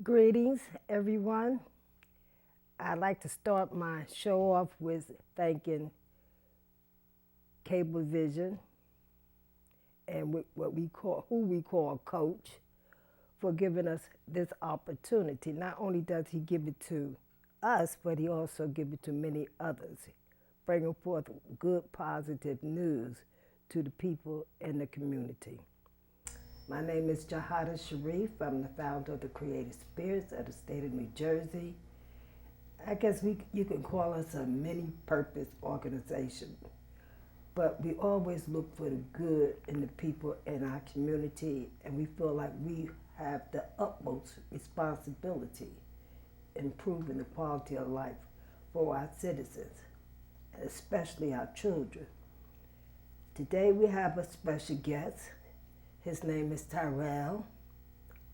Greetings, everyone. I'd like to start my show off with thanking Cablevision and who we call Coach for giving us this opportunity. Not only does he give it to us, but he also gives it to many others, bringing forth good, positive news to the people in the community. My name is Jihadah Sharif. I'm the founder of the Creative Spirits of the state of New Jersey. I guess you can call us a many-purpose organization, but we always look for the good in the people in our community, and we feel like we have the utmost responsibility in improving the quality of life for our citizens, and especially our children. Today we have a special guest. His name is Tyrell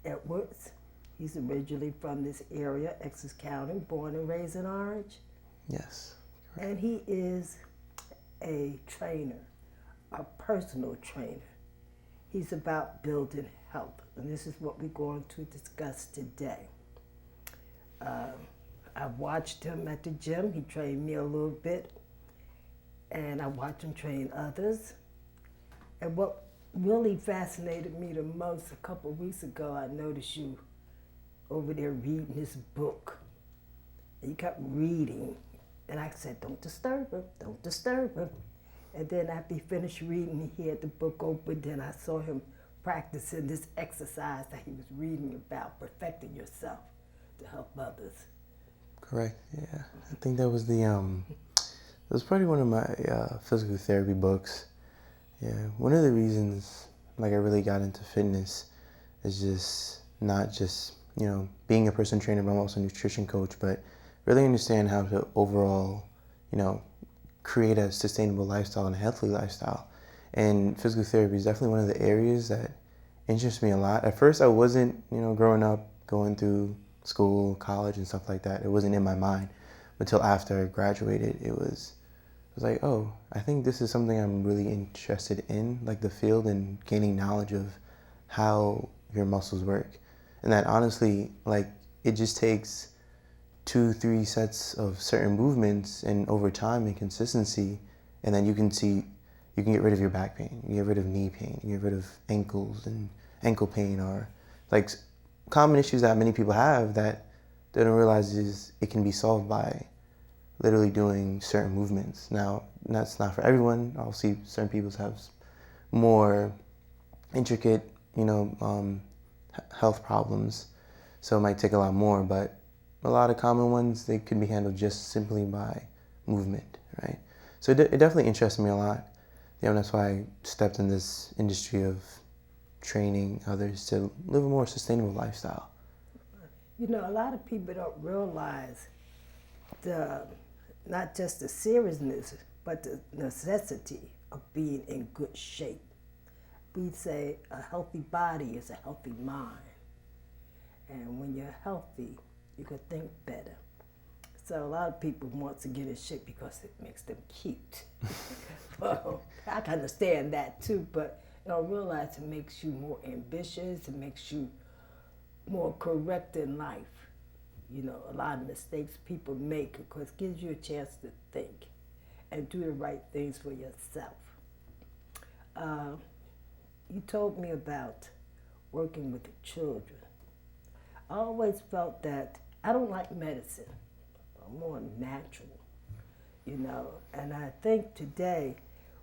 Edwards. He's originally from this area, Essex County, born and raised in Orange. Yes. Correct. And he is a trainer, a personal trainer. He's about building health, and this is what we're going to discuss today. I watched him at the gym. He trained me a little bit, and I watched him train others. And what really fascinated me the most, a couple of weeks ago, I noticed you over there reading this book. And you kept reading, and I said, don't disturb him, don't disturb him. And then after he finished reading, he had the book open, then I saw him practicing this exercise that he was reading about, perfecting yourself to help others. Correct, yeah. I think that was it was probably one of my physical therapy books. Yeah, one of the reasons I really got into fitness is just not just, being a personal trainer, but I'm also a nutrition coach, but really understand how to overall, create a sustainable lifestyle and a healthy lifestyle. And physical therapy is definitely one of the areas that interests me a lot. At first I wasn't, growing up, going through school, college and stuff like that, it wasn't in my mind until after I graduated. It was like, oh, I think this is something I'm really interested in, like the field and gaining knowledge of how your muscles work. And that honestly, it just takes 2-3 sets of certain movements and over time and consistency, and then you can get rid of your back pain, you get rid of knee pain, you get rid of ankles and ankle pain, or common issues that many people have that they don't realize is it can be solved by literally doing certain movements. Now, that's not for everyone. I'll see certain people have more intricate, health problems, so it might take a lot more, but a lot of common ones, they can be handled just simply by movement, right? So it definitely interests me a lot. That's why I stepped in this industry of training others to live a more sustainable lifestyle. A lot of people don't realize not just the seriousness, but the necessity of being in good shape. We say a healthy body is a healthy mind. And when you're healthy, you can think better. So a lot of people want to get in shape because it makes them cute. Well, I can understand that too, but you don't realize it makes you more ambitious, it makes you more correct in life. A lot of mistakes people make because it gives you a chance to think and do the right things for yourself. You told me about working with the children. I always felt that I don't like medicine. I'm more natural, and I think today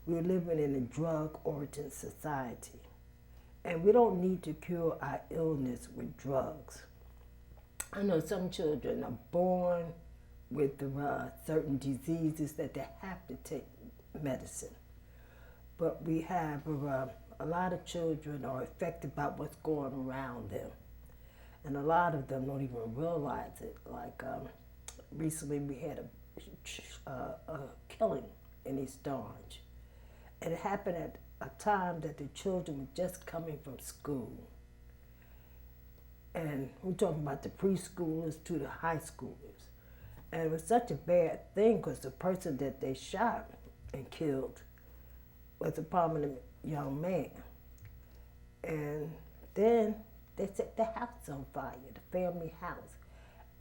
we're living in a drug-oriented society, and we don't need to cure our illness with drugs. I know some children are born with certain diseases that they have to take medicine, but we have a lot of children are affected by what's going around them, and a lot of them don't even realize it. Recently we had a killing in East Orange, and it happened at a time that the children were just coming from school. And we're talking about the preschoolers to the high schoolers. And it was such a bad thing because the person that they shot and killed was a prominent young man. And then They set the house on fire, the family house.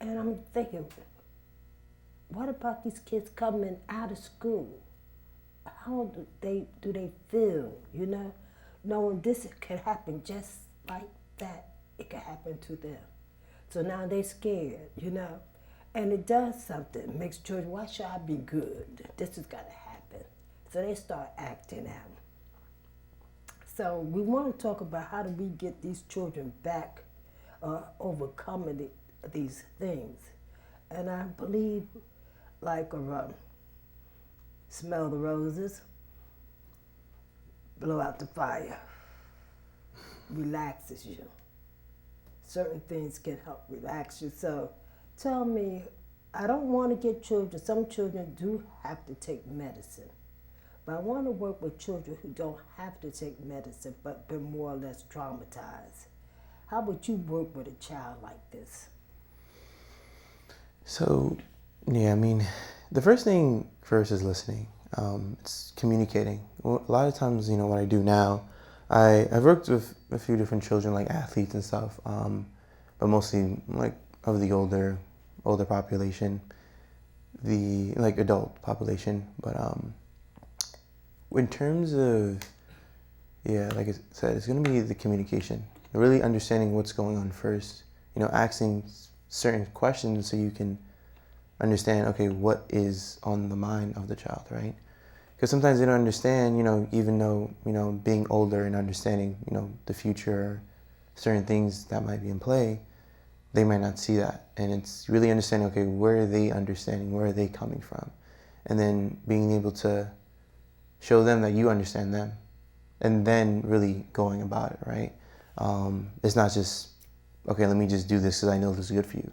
And I'm thinking, what about these kids coming out of school? How do they feel, knowing this could happen just like that. It could happen to them. So now they're scared, and it does something. It makes children, why should I be good? This is gonna happen. So they start acting out. So we want to talk about how do we get these children back, overcoming these things. And I believe, like smell the roses, blow out the fire, relaxes you. Certain things can help relax you. So tell me, I don't want to get children, some children do have to take medicine. But I want to work with children who don't have to take medicine but been more or less traumatized. How would you work with a child like this? So, yeah, I mean, the first thing first is listening. It's communicating. Well, a lot of times, what I do now, I've worked with a few different children, like athletes and stuff, but mostly like of the older population, the like adult population. But in terms of, yeah, like I said, it's going to be the communication, really understanding what's going on first, asking certain questions so you can understand, okay, what is on the mind of the child, right? Because sometimes they don't understand, even though, being older and understanding, the future, certain things that might be in play, they might not see that. And it's really understanding, okay, where are they understanding, where are they coming from? And then being able to show them that you understand them, and then really going about it, right? It's not just, okay, let me just do this because I know this is good for you.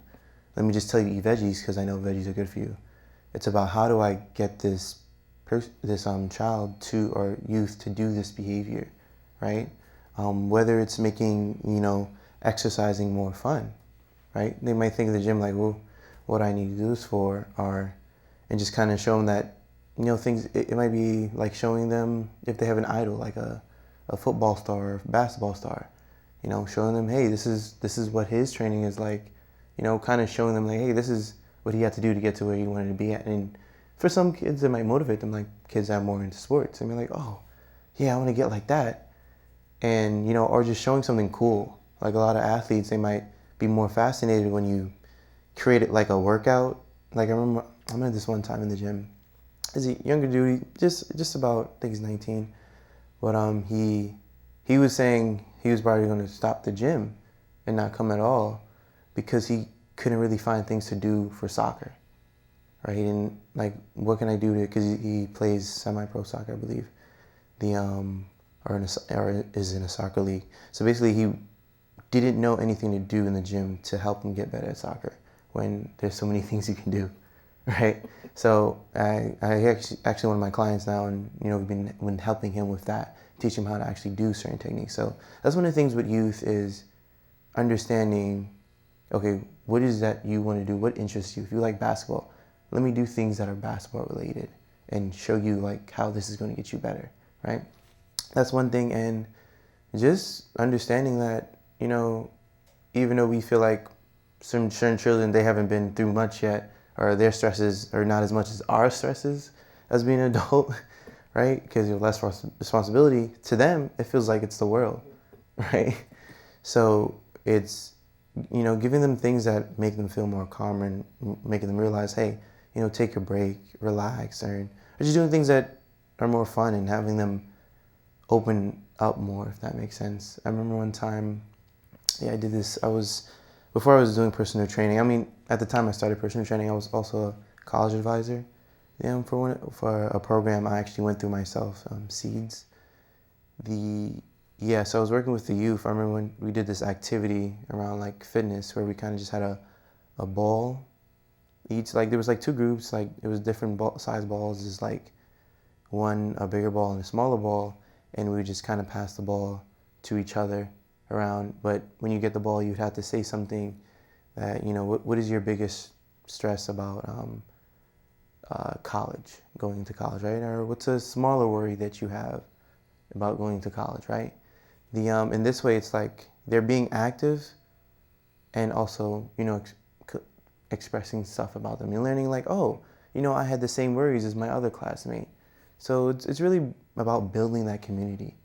Let me just tell you to eat veggies because I know veggies are good for you. It's about how do I get this child to or youth to do this behavior, right? Whether it's making exercising more fun, right? They might think of the gym like, well, what I need to do this for, and just kind of show them that things. It might be like showing them if they have an idol like a football star or basketball star, showing them, hey, this is what his training is like. Kind of showing them like, hey, this is what he had to do to get to where he wanted to be at. And for some kids, it might motivate them, like kids that are more into sports. And be like, oh, yeah, I want to get like that. And, or just showing something cool. Like a lot of athletes, they might be more fascinated when you create it like a workout. Like I remember this one time in the gym. As a younger dude, just about, I think he's 19. But he was saying he was probably going to stop the gym and not come at all, because he couldn't really find things to do for soccer, right? He didn't, like, what can I do to, because he plays semi-pro soccer, I believe, or is in a soccer league. So basically he didn't know anything to do in the gym to help him get better at soccer when there's so many things you can do, right? So I actually one of my clients now, and we've been helping him with that, teach him how to actually do certain techniques. So that's one of the things with youth is understanding, okay, what is that you want to do? What interests you? If you like basketball, let me do things that are basketball related and show you like how this is going to get you better, right? That's one thing. And just understanding that, even though we feel like certain children, they haven't been through much yet, or their stresses are not as much as our stresses as being an adult, right? Because you have less responsibility. To them, it feels like it's the world, right? So it's, giving them things that make them feel more calm and making them realize, hey, take a break, relax, or just doing things that are more fun and having them open up more, if that makes sense. I remember one time, I did this. Before I was doing personal training, I mean, at the time I started personal training, I was also a college advisor. For a program I actually went through myself, SEEDS. So I was working with the youth. I remember when we did this activity around like fitness, where we kind of just had a ball each. Like there was like two groups, like it was different size balls. There's like a bigger ball and a smaller ball, and we would just kind of pass the ball to each other around. But when you get the ball, you'd have to say something that, what is your biggest stress about going to college, right? Or what's a smaller worry that you have about going to college, right? In this way, it's like they're being active and also, expressing stuff about them. You're learning like, oh, I had the same worries as my other classmate. So it's really about building that community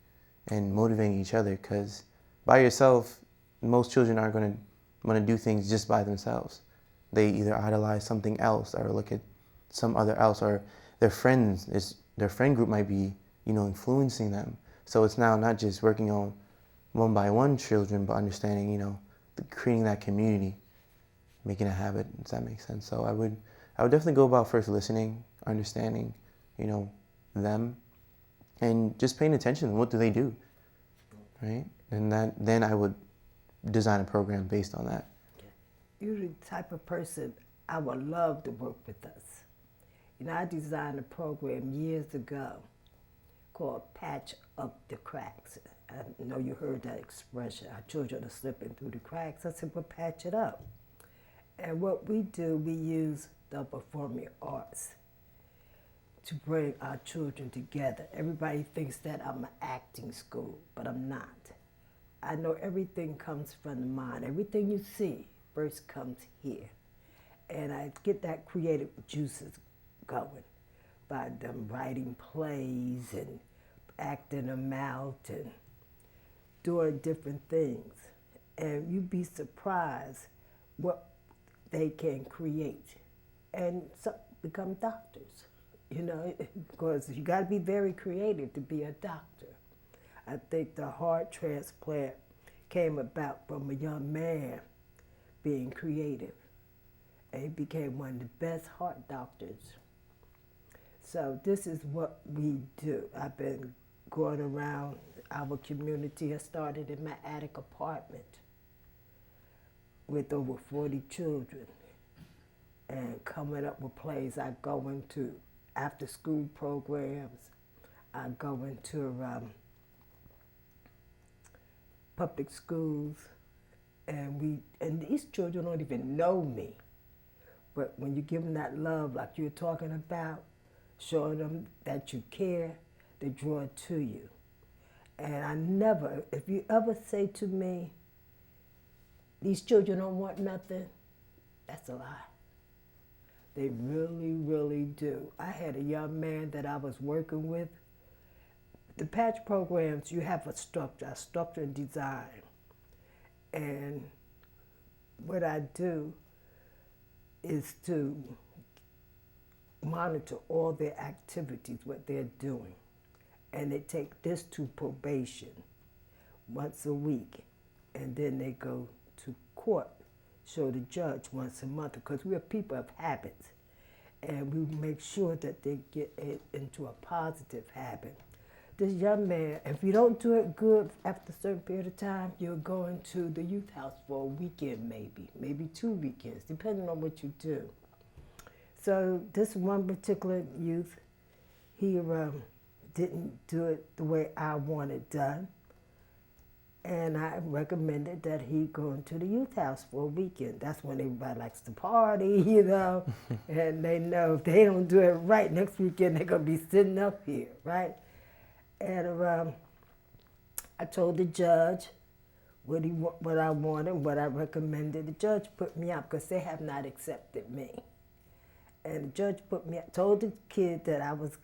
and motivating each other, because by yourself, most children aren't going to want to do things just by themselves. They either idolize something else or look at some other else, or their friend group might be, influencing them. So it's now not just working on one by one children, but understanding, creating that community, making a habit. Does that make sense? So I would definitely go about first listening, understanding, them, and just paying attention. What do they do, right? And then I would design a program based on that. You're the type of person I would love to work with us. I designed a program years ago called Patch Up the Cracks. I know you heard that expression. Our children are slipping through the cracks. I said, well, patch it up. And what we do, we use the performing arts to bring our children together. Everybody thinks that I'm an acting school, but I'm not. I know everything comes from the mind. Everything you see first comes here. And I get that creative juices going by them writing plays and acting them out and doing different things. And you'd be surprised what they can create and become doctors, because you got to be very creative to be a doctor. I think the heart transplant came about from a young man being creative, and he became one of the best heart doctors. So this is what we do. I've been going around our community. I started in my attic apartment with over 40 children and coming up with plays. I go into after school programs. I go into public schools, and these children don't even know me. But when you give them that love like you're talking about, showing them that you care, they draw it to you. And if you ever say to me, these children don't want nothing, that's a lie. They really, really do. I had a young man that I was working with. The patch programs, you have a structure and design. And what I do is to monitor all their activities, what they're doing. And they take this to probation once a week. And then they go to court, show the judge once a month, because we're people of habits. And we make sure that they get into a positive habit. This young man, if you don't do it good after a certain period of time, you're going to the youth house for a weekend maybe 2 weekends, depending on what you do. So this one particular youth, he didn't do it the way I want it done. And I recommended that he go into the youth house for a weekend. That's when everybody likes to party, and they know if they don't do it right, next weekend they're going to be sitting up here, right? And I told the judge what I wanted, what I recommended. The judge put me out because they have not accepted me. And the judge put me out, told the kid that I was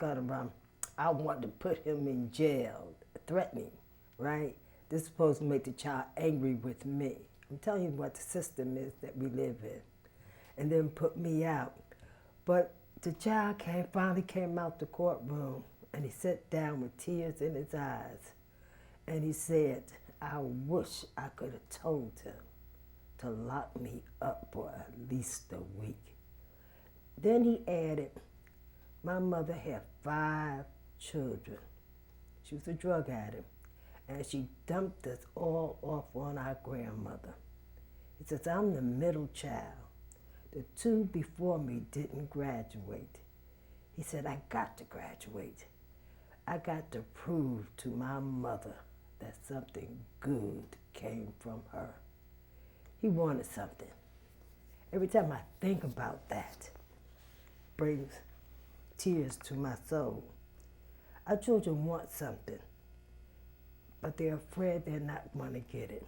I wanted to put him in jail, threatening, right? This is supposed to make the child angry with me. I'm telling you what the system is that we live in. And then put me out. But the child finally came out the courtroom, and he sat down with tears in his eyes. And he said, I wish I could have told him to lock me up for at least a week. Then he added, my mother had 5 children. She was a drug addict. And she dumped us all off on our grandmother. He says, I'm the middle child. The 2 before me didn't graduate. He said, I got to graduate. I got to prove to my mother that something good came from her. He wanted something. Every time I think about that, brings tears to my soul. Our children want something. but they're afraid they're not going to get it.